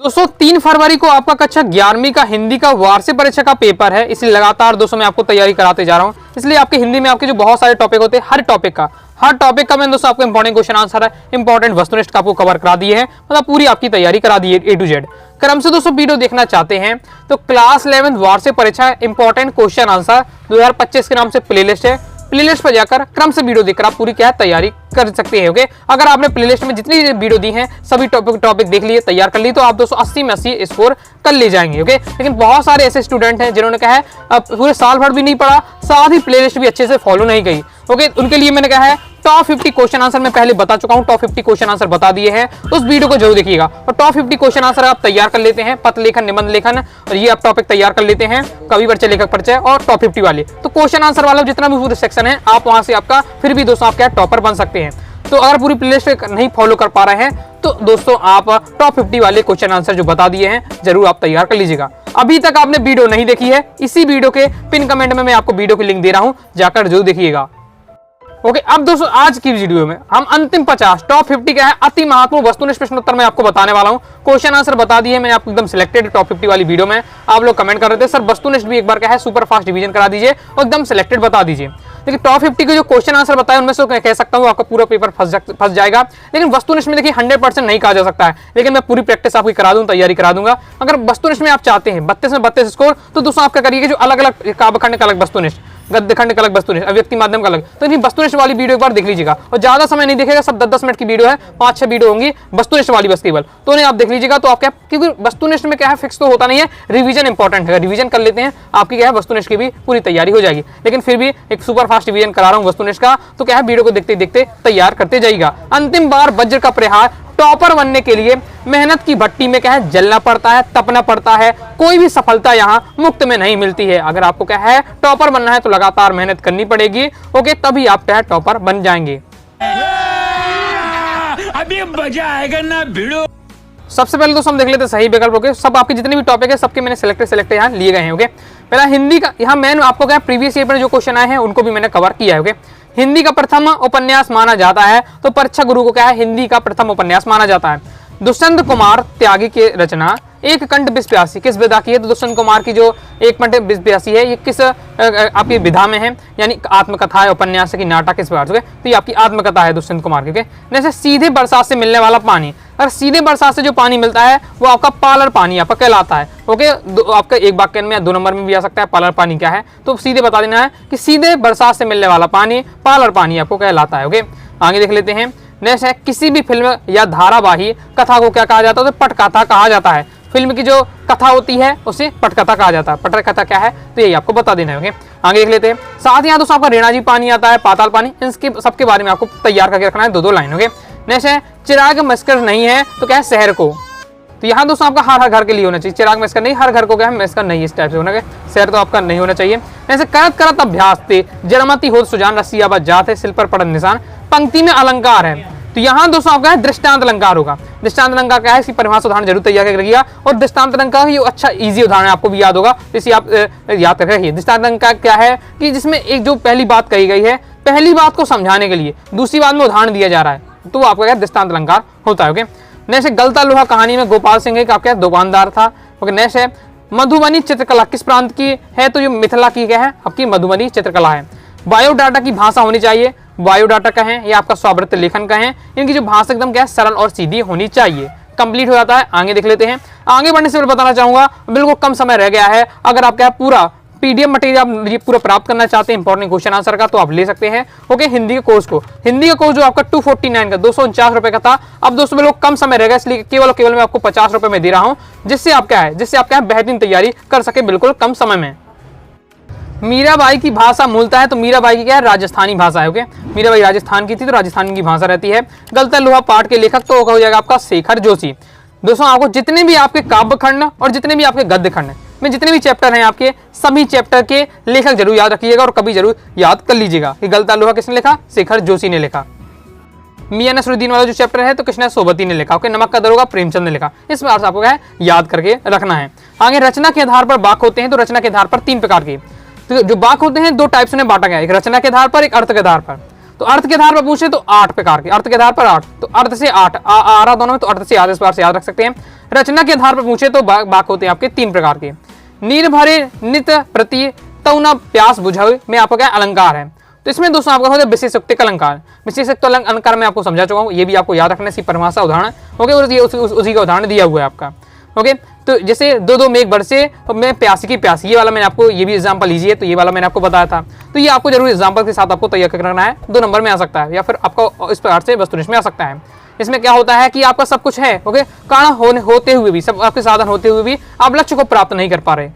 दोस्तों 3 फरवरी को आपका कक्षा 11वीं का हिंदी का वार्षिक परीक्षा का पेपर है, इसलिए लगातार दोस्तों मैं आपको तैयारी कराते जा रहा हूं। इसलिए आपके हिंदी में आपके जो बहुत सारे टॉपिक होते हैं, हर टॉपिक का मैंने दोस्तों आपको इंपॉर्टेंट क्वेश्चन आंसर है, इंपॉर्टेंट वस्तुनिष्ठ का आपको कवर करा दिए हैं, मतलब पूरी आपकी तैयारी करा दी है A to Z। क्रम से दोस्तों वीडियो देखना चाहते हैं तो क्लास 11 वार्षिक परीक्षा इंपॉर्टेंट क्वेश्चन आंसर 2025 के नाम से प्लेलिस्ट है। प्लेलिस्ट पर जाकर क्रम से वीडियो देखकर आप पूरी क्या तैयारी कर सकते हैं। ओके, अगर आपने प्लेलिस्ट में जितनी वीडियो दी हैं सभी टॉपिक देख लिए, तैयार कर ली, तो आप दोस्तों 80 में 80 स्कोर कर ले जाएंगे। ओके, लेकिन बहुत सारे ऐसे स्टूडेंट हैं जिन्होंने कहा है पूरे साल भर भी नहीं पढ़ा, साथ ही प्लेलिस्ट भी अच्छे से फॉलो नहीं की। ओके, उनके लिए मैंने कहा है टॉप 50 क्वेश्चन आंसर मैं पहले बता चुका हूं, टॉप 50 क्वेश्चन आंसर बता दिए हैं, उस वीडियो को जरूर देखिएगा। और टॉप 50 क्वेश्चन आंसर आप तैयार कर लेते हैं, पत्र लेखन, निबंध लेखन, और ये आप टॉपिक तैयार कर लेते हैं, कवि परिचय, लेखक परिचय और टॉप 50 वाले, तो क्वेश्चन आंसर वाला जितना भी पूरे सेक्शन है आप वहां से आपका फिर भी दोस्तों आप क्या टॉपर बन सकते हैं। तो अगर पूरी प्लेलिस्ट नहीं फॉलो कर पा रहे हैं तो दोस्तों आप टॉप 50 वाले क्वेश्चन आंसर जो बता दिए हैं जरूर आप तैयार कर लीजिएगा। अभी तक आपने वीडियो नहीं देखी है, इसी वीडियो के पिन कमेंट में मैं आपको वीडियो की लिंक दे रहा हूं, जाकर जरूर देखिएगा। ओके, अब दोस्तों आज की वीडियो में हम अंतिम 50 टॉप 50 क्या है अति महत्वपूर्ण वस्तुनिष्ठ प्रश्नोत्तर में आपको बताने वाला हूं। क्वेश्चन आंसर बता दिए मैंने आपको एकदम सिलेक्टेड टॉप 50 वाली वीडियो में। आप लोग कमेंट कर रहे थे सर वस्तुनिष्ठ भी एक बार क्या है सुपर फास्ट डिवीजन करा दीजिए और एकदम सिलेक्टेड बता दीजिए। देखिए टॉप 50 के जो क्वेश्चन आंसर बताए उनमें से कह सकता हूं आपका पूरा पेपर फंस जाएगा, लेकिन वस्तुनिष्ठ में देखिए 100% नहीं कहा जा सकता है, लेकिन मैं पूरी प्रैक्टिस आपकी करा दूं, तैयारी करा दूंगा। अगर वस्तुनिष्ठ में आप चाहते हैं 32 में 32 स्कोर, तो दोस्तों आप क्या करिए जो अलग अलग काव्यखंड का अलग वस्तुनिष्ठ, गद्य खंड का अलग वस्तुनिष्ठ, अभिव्यक्ति माध्यम का अलग, तो इन वस्तुनिष्ठ वाली वीडियो एक बार देख लीजिएगा। और ज्यादा समय नहीं देखेगा, सब 10-10 मिनट की वीडियो है, 5-6 वीडियो होंगी वस्तुनिष्ठ वाली बस केवल, तो उन्हें आप देख लीजिएगा। तो आप क्या, क्योंकि वस्तुनिष्ठ में क्या है फिक्स तो होता नहीं है, रिवीजन इंपॉर्टेंट है, रिवीजन कर लेते हैं आपकी क्या है वस्तुनिष्ठ की भी पूरी तैयारी हो जाएगी। लेकिन फिर भी एक सुपर फास्ट रिवीजन करा रहा हूं वस्तुनिष्ठ का, तो क्या है वीडियो को देखते देखते तैयार करते जाइएगा। अंतिम बार वज्र का प्रहार, टॉपर बनने के लिए मेहनत की भट्टी में क्या है जलना पड़ता है, तपना पड़ता है, कोई भी सफलता यहाँ मुफ्त में नहीं मिलती है। अगर आपको क्या है टॉपर बनना है तो लगातार मेहनत करनी पड़ेगी। ओके, तभी आप क्या है टॉपर बन जाएंगे। अभी मजा आएगा ना भिड़ो। सबसे पहले दोस्तों हम देख लेते हैं सही विकल्प। ओके, सब आपके जितने भी टॉपिक है सबके मैंने सिलेक्ट यहाँ लिए गए हैं। ओके, पहला हिंदी का, यहाँ मैंने आपको क्या प्रीवियस ईयर पर जो क्वेश्चन आए हैं उनको भी मैंने कवर किया है। ओके, हिंदी का प्रथम उपन्यास माना जाता है, तो परीक्षा गुरु को क्या है हिंदी का प्रथम उपन्यास माना जाता है। दुष्यंत कुमार त्यागी की रचना एक कंठ विप्यासी किस विधा की है, तो दुष्यंत कुमार की जो एक कंठ विप्यासी है ये किस आपकी विधा में है, यानी आत्मकथा है, उपन्यास की, नाटक किस प्रकार से, तो ये आपकी आत्मकथा है दुष्यंत कुमार की। जैसे सीधे बरसात से मिलने वाला पानी, अगर सीधे बरसात से जो पानी मिलता है वो आपका पालर पानी आपका कहलाता है। ओके, आपका एक वाक्य में या 2 नंबर में भी आ सकता है पालर पानी क्या है, तो सीधे बता देना है कि सीधे बरसात से मिलने वाला पानी पालर पानी आपको कहलाता है। ओके, आगे देख लेते हैं। नेक्स्ट है किसी भी फिल्म या धारावाही कथा को क्या कहा जाता है, तो पटकथा कहा जाता है। फिल्म की जो कथा होती है उसे पटकथा कहा जाता है। पटकथा क्या है तो यही आपको बता देना है। ओके, आगे देख लेते हैं। साथ ही यहाँ दोस्तों आपका रेणाजी पानी आता है, पाताल पानी, इनके सबके बारे में आपको तैयार करके रखना है 2-2 लाइन। ओके, नेक्स्ट है चिराग मस्कर नहीं है तो क्या है शहर को, तो यहाँ दोस्तों आपका हर घर के लिए होना चाहिए, चिराग मस्कर नहीं, हर घर को क्या है मस्कर नहीं, इस टाइप से होना है, शहर तो आपका नहीं होना चाहिए। ऐसे करत करत अभ्यास थे जरमती हो सुजान रसिया जात है, सिल पर पड़न निशान, पंक्ति में अलंकार है, तो यहाँ दोस्तों आपका है दृष्टांत अलंकार होगा। दृष्टांत अलंकार क्या है, इसकी परिभाषा उदाहरण जरूर तैयार करके रखिएगा। और दृष्टांत अलंकार ये अच्छा इजी उदाहरण आपको भी याद होगा, इसे आप याद करके रखिए। दृष्टांत अलंकार क्या है कि जिसमें एक जो पहली बात कही गई है, पहली बात को समझाने के लिए दूसरी बात में उदाहरण दिया जा रहा है, तो आपका क्या दृष्टांत अलंकार होता है। ओके, नेक्स्ट गलता लोहा कहानी में गोपाल सिंह एक आपका दुकानदार था। ओके, नेक्स्ट है मधुबनी चित्रकला किस प्रांत की है, तो ये मिथिला की क्या है आपकी मधुबनी चित्रकला है। बायोडाटा की भाषा होनी चाहिए, बायोडाटा का है या आपका स्वावृत्त लेखन का है, इनकी जो भाषा एकदम क्या है सरल और सीधी होनी चाहिए। कंप्लीट हो जाता है। आगे देख लेते हैं। आगे बढ़ने से बताना चाहूंगा बिल्कुल कम समय रह गया है, अगर आप क्या पूरा पीडीएफ मटेरियल आप ये पूरा प्राप्त करना चाहते हैं इंपॉर्टेंट क्वेश्चन आंसर का, तो आप ले सकते हैं। ओके, हिंदी के कोर्स को, हिंदी का कोर्स जो आपका 249 का 249 रुपए का था, अब दोस्तों लोग कम समय रहेगा, इसलिए केवल मैं आपको 50 रुपए में दे रहा हूं, जिससे आप क्या है बेहतरीन तैयारी कर सके बिल्कुल कम समय में। मीराबाई की भाषा मूलता है, तो मीराबाई की क्या है राजस्थानी भाषा है। ओके, मीराबाई राजस्थान की थी तो राजस्थान की भाषा रहती है। गलता लोहा पाठ के लेखक तो हो जाएगा आपका शेखर जोशी। दोस्तों आपको जितने भी आपके काव्य खंड और जितने भी आपके गद्य खंड में जितने भी चैप्टर हैं आपके, सभी चैप्टर के लेखक जरूर याद रखिएगा और कभी जरूर याद कर लीजिएगा कि गलता लोहा किसने लिखा, शेखर जोशी ने लिखा। मियां नसरुद्दीन वाला जो चैप्टर है तो कृष्णा सोबती ने लिखा। ओके, नमक का दरोगा प्रेमचंद ने लिखा। इस बार से आपको क्या है याद करके रखना है। आगे रचना के आधार पर वाक्य होते हैं, तो रचना के आधार पर 3 प्रकार के, तो जो वाक्य होते हैं 2 टाइप्स में बांटा गया है, एक रचना के आधार पर, एक अर्थ के आधार पर। तो अर्थ के आधार पर पूछे तो 8 प्रकार के, अर्थ के आधार पर 8, तो अर्थ से 8 आ रहा दोनों में, तो अर्थ से याद, इस बार से याद रख सकते हैं। रचना के आधार पर पूछे तो वाक्य होते हैं आपके 3 प्रकार के। नीर भरे नित प्रति तौ न प्यास बुझावे में आपका क्या अलंकार है, तो इसमें दोस्तों आपका होता है विशेषोक्तिक अलंकार। विशेषोक्त अलंकार मैं आपको समझा चुका हूँ, ये भी आपको याद रखना है, परिभाषा उदाहरण ओके, और ये उसी का उदाहरण दिया हुआ है आपका ओके। तो जैसे दो दो मेघ बरसे और मैं प्यासी की प्यासी, ये वाला मैंने आपको, ये भी एग्जांपल लीजिए, तो ये वाला मैंने आपको बताया था, तो ये आपको जरूर एग्जांपल के साथ आपको तैयार करना है। 2 नंबर में आ सकता है, या फिर आपका इस प्रकार से वस्तुनिष्ठ में आ सकता है। इसमें क्या होता है कि आपका सब कुछ है ओके, कारण होते हुए भी, सब आपके साधन होते हुए भी आप लक्ष्य को प्राप्त नहीं कर पा रहे।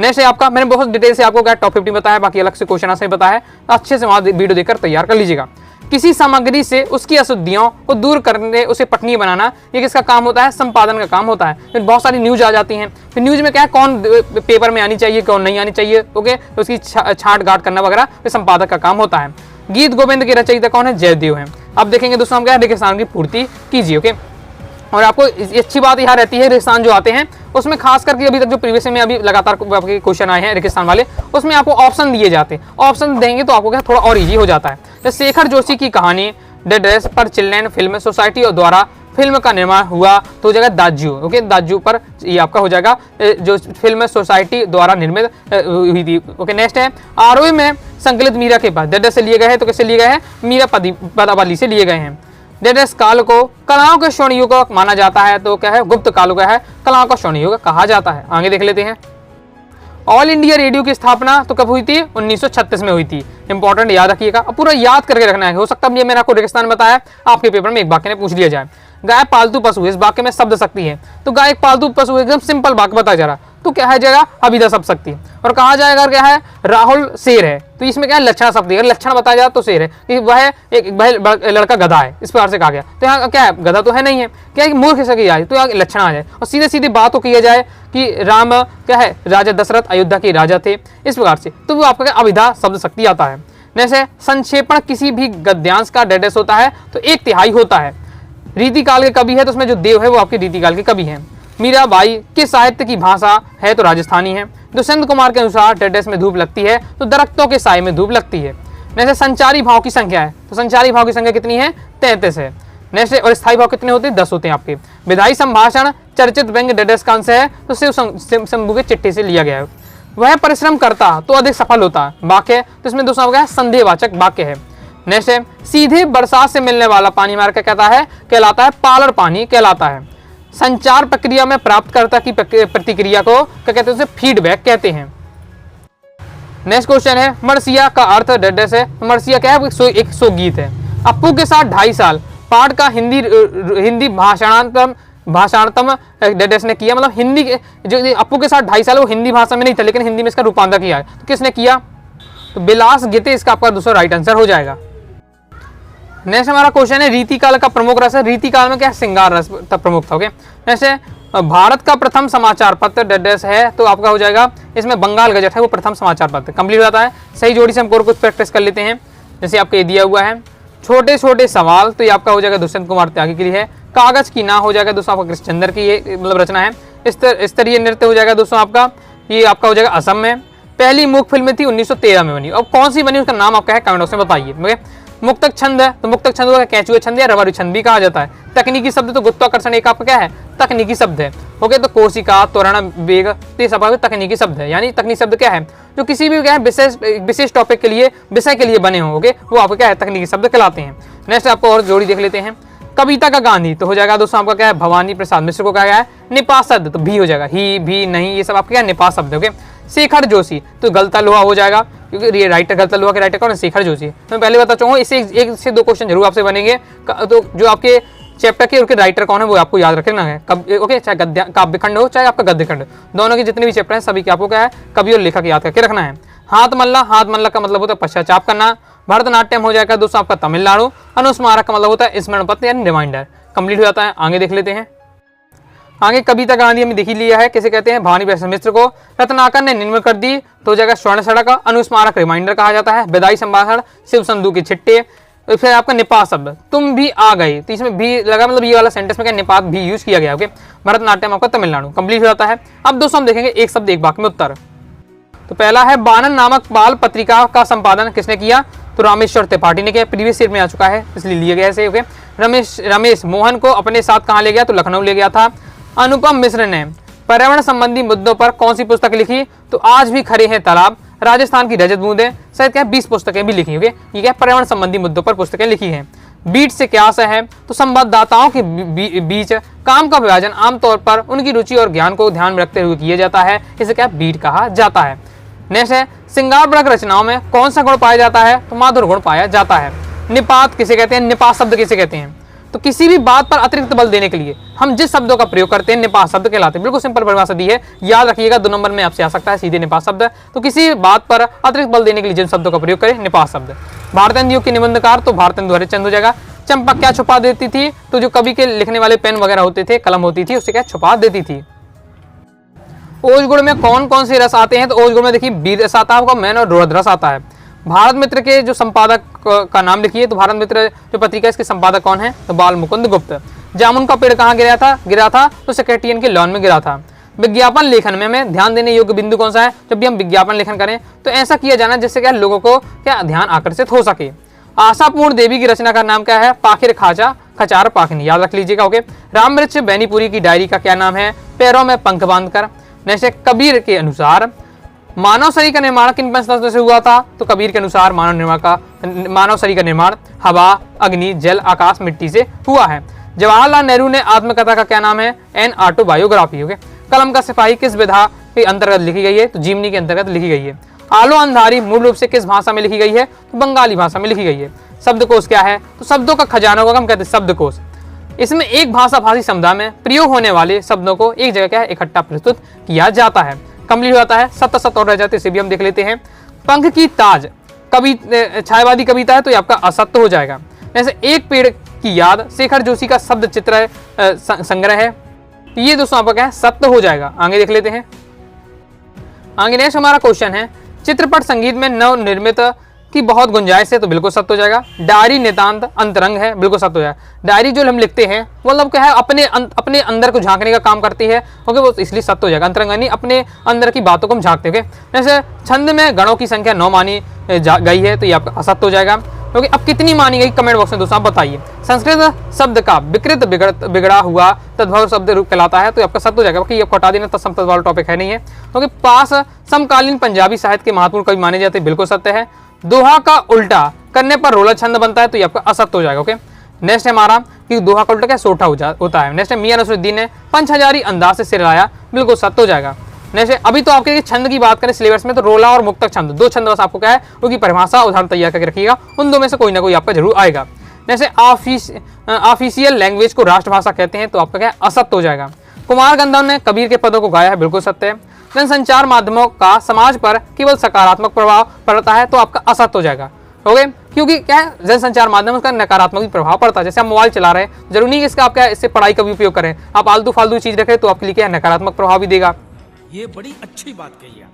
नेक्स्ट है आपका, मैंने बहुत डिटेल से आपको क्या टॉप 50 बताया, बाकी अलग से क्वेश्चन से बताया है, तो अच्छे से वहां वीडियो देखकर तैयार कर लीजिएगा। किसी सामग्री से उसकी अशुद्धियों को दूर करने, उसे पठनीय बनाना, ये किसका काम होता है, संपादन का काम होता है। फिर बहुत सारी न्यूज आ जाती हैं, फिर न्यूज में क्या है, कौन पेपर में आनी चाहिए कौन नहीं आनी चाहिए ओके, उसकी छांट गांठ करना वगैरह, फिर संपादक का काम होता है। गीत गोविंद के रचयिता कौन है, जयदेव है। अब देखेंगे दोस्तों हम क्या रेगिस्तान की पूर्ति कीजिए ओके। और आपको अच्छी बात यहाँ रहती है, रेगिस्तान जो आते हैं उसमें खास करके अभी तक जो प्रीवियस में अभी लगातार आपके क्वेश्चन आए हैं रेगिस्तान वाले, उसमें आपको ऑप्शन दिए जाते हैं। ऑप्शन देंगे तो आपको क्या थोड़ा और इजी हो जाता है। तो शेखर जोशी की कहानी द ड्रेस पर चिल्ड्रेन फिल्म सोसाइटी और द्वारा फिल्म का निर्माण हुआ, तो हो जाएगा दाज्यू ओके, दाज्यू पर ये आपका हो जाएगा, जो फिल्म सोसाइटी द्वारा निर्मित हुई थी ओके। नेक्स्ट है आरोही में संकलित मीरा के पास, द ड्रेस से लिए गए हैं, तो कैसे लिए गए हैं, मीरा पदावली से लिए गए हैं। डेडस काल को कलाओं के स्वर्ण युग माना जाता है, तो क्या है, गुप्त काल का है, कलाओं का स्वर्ण युग कहा जाता है। आगे देख लेते हैं। ऑल इंडिया रेडियो की स्थापना तो कब हुई थी, 1936 में हुई थी। इंपॉर्टेंट याद रखिएगा, अब पूरा याद करके रखना है। हो सकता है ये मैंने आपको रेगिस्तान बताया, आपके पेपर में एक वाक्य में पूछ लिया जाए। गाय पालतू पशु, इस वाक्य में शब्द शक्ति है, तो गाय एक पालतू पशु, एकदम सिंपल वाक्य बताया जा रहा, तो क्या है जाएगा अभिधा शब्द शक्ति। और कहा जाएगा क्या है, राहुल शेर है, तो इसमें क्या है, लक्षण शब्द है, लक्षण बताया जाए तो शेर है, कि वह एक लड़का गधा है, इस प्रकार से कहा गया। तो यहाँ क्या है, गधा तो है नहीं है, क्या है मूर्ख से किया जाए तो यहाँ लक्षण आ जाए। और सीधे सीधे बात तो किया जाए कि राम क्या है, राजा दशरथ अयोध्या के राजा थे, इस प्रकार से, तो वो आपका क्या अभिधा शब्द शक्ति आता है। जैसे संक्षेपण किसी भी गद्यांश का डेडेस होता है, तो 1/3 होता है। रीतिकाल के कवि है, तो उसमें जो देव है वो आपके रीतिकाल के कवि हैं। मीराबाई के साहित्य की भाषा है तो राजस्थानी है। दुष्यंत कुमार के अनुसार टेडेस में धूप लगती है, तो दरख्तों के साए में धूप लगती है। जैसे संचारी भाव की संख्या है, तो संचारी भाव की संख्या कितनी है, 33 है। नेक्स्ट, और स्थायी भाव कितने होते हैं, 10 होते हैं आपके। विधायी संभाषण चर्चित व्यंग डेडेस का अंश है, तो शिव शंभू के चिट्ठी से लिया गया है। वह परिश्रम करता तो अधिक सफल होता, वाक्य, तो इसमें दोस्तों आपका संदेहवाचक वाक्य है। नेक्स्ट है, सीधे बरसात से मिलने वाला पानी मार क्या कहता है, कहलाता है पालर पानी कहलाता है। संचार प्रक्रिया में प्राप्तकर्ता की प्रतिक्रिया को क्या कहते हैं, उसे फीडबैक कहते हैं। नेक्स्ट क्वेश्चन है, मरसिया का अर्थ डेडेस है। मरसिया क्या है, एक सो गीत है। अप्पू के साथ 2.5 साल पाठ का हिंदी भाषांतम डेडेस ने किया, मतलब हिंदी के जो अप्पू के साथ 2.5 साल वो हिंदी भाषा में नहीं था, लेकिन हिंदी में इसका रूपांतर किया है, तो किसने किया, तो बिलास गीते, इसका आपका दूसरा राइट आंसर हो जाएगा। नेक्स्ट हमारा क्वेश्चन है, रीतिकाल का प्रमुख रस है। रीतिकाल में क्या श्रृंगार रस प्रमुख था ओके। नेक्स्ट है, भारत का प्रथम समाचार पत्र डेडेस है, तो आपका हो जाएगा इसमें बंगाल गजट है, वो प्रथम समाचार पत्र कंप्लीट हो जाता है। सही जोड़ी से हम और कुछ प्रैक्टिस कर लेते हैं, जैसे आपको ये दिया हुआ है छोटे छोटे सवाल, तो ये आपका हो जाएगा दुष्यंत कुमार त्यागी के लिए है। कागज की ना हो जाएगा दोस्तों आपका कृष्णचंद्र की ये मतलब रचना है। स्तरीय नृत्य हो जाएगा दोस्तों आपका, ये आपका हो जाएगा असम में। पहली मूक फिल्म थी 1913 में बनी, अब कौन सी बनी उसका नाम आपका है कमेंट बॉक्स में बताइए ओके। मुक्तक छंद है, तो मुक्तक छंद होगा कैचुए छंद या रबारी छंद भी कहा जाता है। तकनीकी शब्द, तो गुरुत्वाकर्षण एक आपका क्या है, तकनीकी शब्द है ओके। तो कोशिका, त्वरण, वेग, ये सब तकनीकी शब्द है। यानी तकनीकी शब्द क्या है, जो किसी भी क्या है विशेष टॉपिक के लिए, विषय के लिए बने हो ओके, वो आपको क्या है, तकनीकी शब्द कहलाते हैं। नेक्स्ट आपको और जोड़ी देख लेते हैं। कविता का गांधी, तो हो जाएगा दोस्तों आपका क्या है, भवानी प्रसाद मिश्र को कहा गया है। निपात शब्द, तो भी हो जाएगा, ही भी नहीं, ये सब आपका क्या है, निपात शब्द ओके। शेखर जोशी, तो गलता लोहा हो जाएगा, क्योंकि ये राइटर गलता लोहा के राइटर कौन है, शेखर जोशी। मैं पहले बता चाहूँगा, इससे 1 से 2 क्वेश्चन जरूर आपसे बनेंगे, तो जो आपके चैप्टर के उनके राइटर कौन है वो आपको याद रखना है ओके। चाहे काव्यखंड हो चाहे आपका गद्यखंड, दोनों के जितने भी चैप्टर हैं सभी के आपको क्या है, कवि और लेखक याद करके रखना है। हाथ मल्ला का मतलब होता है पश्चाताप करना। भरतनाट्यम हो जाएगा दोस्तों आपका तमिलनाडु। अनुस्मारक का मतलब होता है स्मरण पत्र यानी रिमाइंडर। कंप्लीट हो जाता है। आगे देख लेते हैं। आगे कविता गांधी हमने देख ही लिया है, कैसे कहते हैं, भवानी प्रसाद मिश्र को। रत्नाकर ने निर्मित कर दी, तो हो जाएगा स्वर्ण सड़क। अनुस्मारक रिमाइंडर कहा जाता है। विदाई संभाषण, शिव संधू के छिट्टे। फिर आपका निपात शब्द, तुम भी आ गए, तो इसमें भी लगा, मतलब ये वाला सेंटेंस में क्या निपात भी यूज किया गया ओके। भरतनाट्यम आपका तमिलनाडु। कंप्लीट हो जाता है। अब दोस्तों हम देखेंगे एक शब्द एक वाक्य में उत्तर। तो पहला है, बानन नामक बाल पत्रिका का संपादन किसने किया, तो रामेश्वर त्रिपाठी ने किया, प्रीवियस ईयर में आ चुका है इसलिए लिया गया ऐसे। ओके, रमेश मोहन को अपने साथ कहाँ ले गया, तो लखनऊ ले गया था। अनुपम मिश्र ने पर्यावरण संबंधी मुद्दों पर कौन सी पुस्तक लिखी, तो आज भी खड़े हैं तालाब, राजस्थान की रजत बूंदें, शायद क्या 20 पुस्तकें भी लिखी। ओके, ये क्या पर्यावरण संबंधी मुद्दों पर पुस्तकें लिखी हैं। बीट से क्या आशय है, तो संवाददाताओं के बीच काम का विभाजन आमतौर पर उनकी रुचि और ज्ञान को ध्यान में रखते हुए किया जाता है, इसे क्या बीट कहा जाता है। नेक्स्ट है, श्रृंगारपरक रचनाओं में कौन सा गुण पाया जाता है, तो माधुर गुण पाया जाता है। निपात किसे कहते हैं, निपात शब्द किसे कहते हैं, तो किसी भी बात पर अतिरिक्त बल देने के लिए हम जिस शब्दों का प्रयोग करते हैं निपात शब्द कहलाते हैं। बिल्कुल सिंपल परिभाषा दी है, याद रखिएगा, 2 नंबर में आपसे आ सकता है सीधे निपात शब्द। तो किसी बात पर अतिरिक्त बल देने के लिए जिन शब्दों का प्रयोग करें निपात शब्द। भारतेंदु के निबंधकार, तो भारतेंदु हरिश्चंद्र हो जाएगा। चंपक क्या छुपा देती थी, तो जो कवि के लिखने वाले पेन वगैरह होते थे, कलम होती थी, उससे क्या छुपा देती थी। ओज गुण में कौन कौन से रस आते हैं, तो ओज गुण में देखिए वीर रस आता है आपका, मैन और रोरद रस आता है। भारत मित्र के जो संपादक का नाम लिखिए, तो भारत मित्र जो पत्रिका इसके संपादक कौन है, तो बाल मुकुंद गुप्त। जामुन का पेड़ कहाँ गिरा था, तो सेक्रेटरियन के लॉन में गिरा था। विज्ञापन लेखन में हमें ध्यान देने योग्य बिंदु कौन सा है, जब भी हम विज्ञापन लेखन करें तो ऐसा किया जाना जिससे क्या लोगों को क्या ध्यान आकर्षित हो सके। आशापूर्ण देवी की रचना का नाम क्या है, पाखिर खाजा खचार पाखनी, याद रख लीजिएगा। ओके, रामवृक्ष बैनीपुरी की डायरी का क्या नाम है, पैरों में पंख बांधकर। नेक्स्ट, कबीर के अनुसार मानव शरीर का निर्माण किन पंचतत्वों से हुआ था, तो कबीर के अनुसार मानव शरीर का निर्माण हवा, अग्नि, जल, आकाश, मिट्टी से हुआ है। जवाहरलाल नेहरू ने आत्मकथा का क्या नाम है, एन ऑटोबायोग्राफी। ओके, कलम का सिपाही किस विधा के अंतर्गत लिखी गई है, तो जीवनी के अंतर्गत लिखी गई है। आलो अंधारी मूल रूप से किस भाषा में लिखी गई है, तो बंगाली भाषा में लिखी गई है। शब्दकोश क्या है, तो शब्दों का खजाना को हम कहते हैं शब्दकोश। इसमें एक भाषा भाषी समुदाय में प्रयोग होने वाले शब्दों को एक जगह क्या है इकट्ठा प्रस्तुत किया जाता है। कंप्लीट होता है, 7 और रह जाते, इसे भी हम देख लेते हैं। पंख की ताज छायावादी कविता है, तो ये आपका असत्य हो जाएगा। जैसे एक पेड़ की याद शेखर जोशी का शब्द चित्र संग्रह है, ये दोस्तों आपका क्या है सत्य हो जाएगा। आगे देख लेते हैं। आगे नेक्स्ट हमारा क्वेश्चन है, चित्रपट संगीत में नव निर्मित की बहुत गुंजाइश है, तो बिल्कुल सत्य हो जाएगा। डायरी नितांत अंतरंग है, बिल्कुल सत्य हो जाएगा। डायरी जो हम लिखते हैं मतलब क्या है अपने अंदर को झांकने का काम करती है। ओके, वो इसलिए सत्य हो जाएगा। अंतरंग नहीं, अपने अंदर की बातों को हम झांकते हैं। जैसे छंद में गणों की संख्या 9 मानी गई है, तो ये आपका असत्य हो जाएगा। क्योंकि अब कितनी मानी गई कमेंट बॉक्स में दोस्तों आप बताइए। संस्कृत शब्द का विकृत बिगड़ा हुआ तद्भव शब्द रूप कहलाता है, तो आपका सत्य हो जाएगा। बाकी ये हटा देना, तत्सम तद्भव टॉपिक है नहीं है। क्योंकि पास समकालीन पंजाबी साहित्य के महत्वपूर्ण कवि माने जाते हैं, बिल्कुल सत्य है। दोहा का उल्टा करने पर रोला छंद बनता है, तो ये आपका असत्य हो जाएगा। ओके, नेक्स्ट है हमारा कि दोहा का उल्टा क्या सोठा होता है। नेक्स्ट है मियां नसरुद्दीन ने पंचहजारी अंदाज से सिर लाया, बिल्कुल सत्य हो जाएगा। नेक्स्ट अभी तो आपके छंद की बात करें सिलेबस में, तो रोला और मुक्तक छंद 2 छंद बस आपको क्या है उनकी परिभाषा उदाहरण तैयार करके रखिएगा, उन 2 में से कोई ना कोई आपका जरूर आएगा। जैसे ऑफिशियल लैंग्वेज को राष्ट्रभाषा कहते हैं, तो आपका क्या असत्य हो जाएगा। कुमार गंधर्व ने कबीर के पदों को गाया है, बिल्कुल सत्य है। जनसंचार माध्यमों का समाज पर केवल सकारात्मक प्रभाव पड़ता है, तो आपका असत्य हो जाएगा। ओके, क्योंकि क्या है जनसंचार माध्यम का नकारात्मक भी प्रभाव पड़ता है। जैसे आप मोबाइल चला रहे हैं, जरूरी नहीं है इसका आप क्या इससे पढ़ाई का भी उपयोग करें, आप आलतू फालतू चीज रखें तो आपके लिए क्या नकारात्मक प्रभाव भी देगा। ये बड़ी अच्छी बात कही है।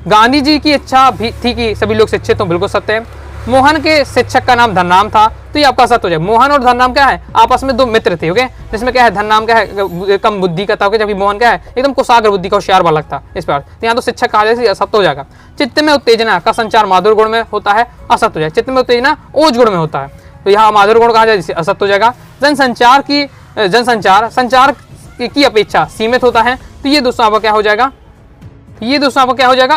गांधी जी की इच्छा भी थी कि सभी लोग शिक्षित हों, बिल्कुल सत्य है। मोहन के शिक्षक का नाम धननाम था, तो ये आपका सत्य हो जाए। मोहन और धननाम क्या है आपस में 2 मित्र थे। ओके, जिसमें क्या है धननाम क्या है कम बुद्धि का था, जबकि मोहन क्या है एकदम कुशाग्र बुद्धि का होशियार बालक था इस पर। तो यहाँ तो शिक्षक कहा जाए असत्य हो जाएगा। चित्त में उत्तेजना का संचार माधुर गुण में होता है, असत्य हो जाए। चित्त में उत्तेजना ओज गुण में होता है, तो यहाँ माधुर गुण कहा जाए जिससे असत्य हो जाएगा। संचार की अपेक्षा सीमित होता है, तो ये दोस्तों आपका क्या हो जाएगा,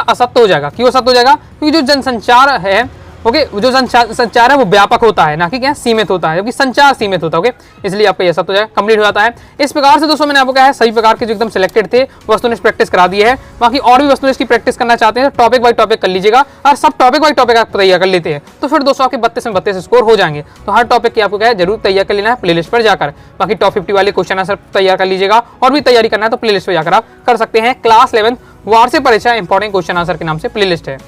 असत्य हो जाएगा। क्यों असत्य हो जाएगा, क्योंकि जो जनसंचार है ओके जो संचार है वो व्यापक होता है, ना कि क्या सीमित होता है, जबकि संचार सीमित होता है। ओके, इसलिए आपका ये सब तो कंप्लीट हो जाता है। इस प्रकार से दोस्तों मैंने आपको क्या है सही प्रकार के जो एकदम सिलेक्टेड थे वस्तुनिष्ठ प्रैक्टिस करा दी है। बाकी और भी वस्तुनिष्ठ की प्रैक्टिस करना चाहते हैं तो टॉपिक बाई टॉपिक कर लीजिएगा, और सब टॉपिक बाई टॉपिक आप तैयार कर लेते हैं तो फिर दोस्तों आपके 32 में 32 स्कोर हो जाएंगे। तो हर टॉपिक की आपको क्या है जरूर तैयार कर लेना है प्लेलिस्ट पर जाकर। बाकी टॉप 50 वाले क्वेश्चन आंसर तैयार कर लीजिएगा, और भी तैयारी करना है तो प्लेलिस्ट पर जाकर आप कर सकते हैं। क्लास 11 वार्षिक परीक्षा इंपॉर्टेंट क्वेश्चन आंसर के नाम से प्लेलिस्ट है।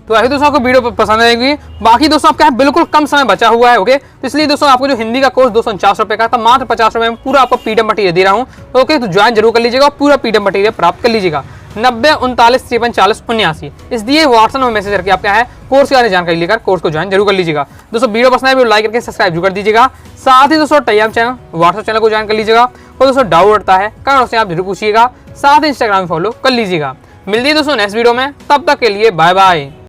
तो ऐसे दोस्तों आपको वीडियो पसंद आएगी। बाकी दोस्तों आपका है बिल्कुल कम समय बचा हुआ है। ओके, तो इसलिए दोस्तों आपको जो हिंदी का कोर्स 249 रुपए का था, मात्र 50 रुपए में पूरा आपको पीडीएफ मटेरियल दे रहा हूँ। ओके, तो ज्वाइन जरूर कर लीजिएगा और पूरा पीडीएफ मटेरियल प्राप्त कर लीजिएगा। 90 39 53 40 79 इस दिए व्हाट्सएप में मैसेज करके आप क्या है कोर्स के बारे में जानकारी लेकर कोर्स को ज्वाइन जरूर कर लीजिएगा। दोस्तों वीडियो पसंद है वीडियो लाइक करके सब्सक्राइब जरूर कर दीजिएगा। साथ ही दोस्तों टेलीग्राम चैनल व्हाट्सएप चैनल को ज्वाइन कर लीजिएगा। और दोस्तों डाउट उठता है कमेंट से आप जरूर पूछिएगा, साथ ही इंस्टाग्राम फॉलो कर लीजिएगा। मिलती है दोस्तों नेक्स्ट वीडियो में, तब तक के लिए बाय बाय।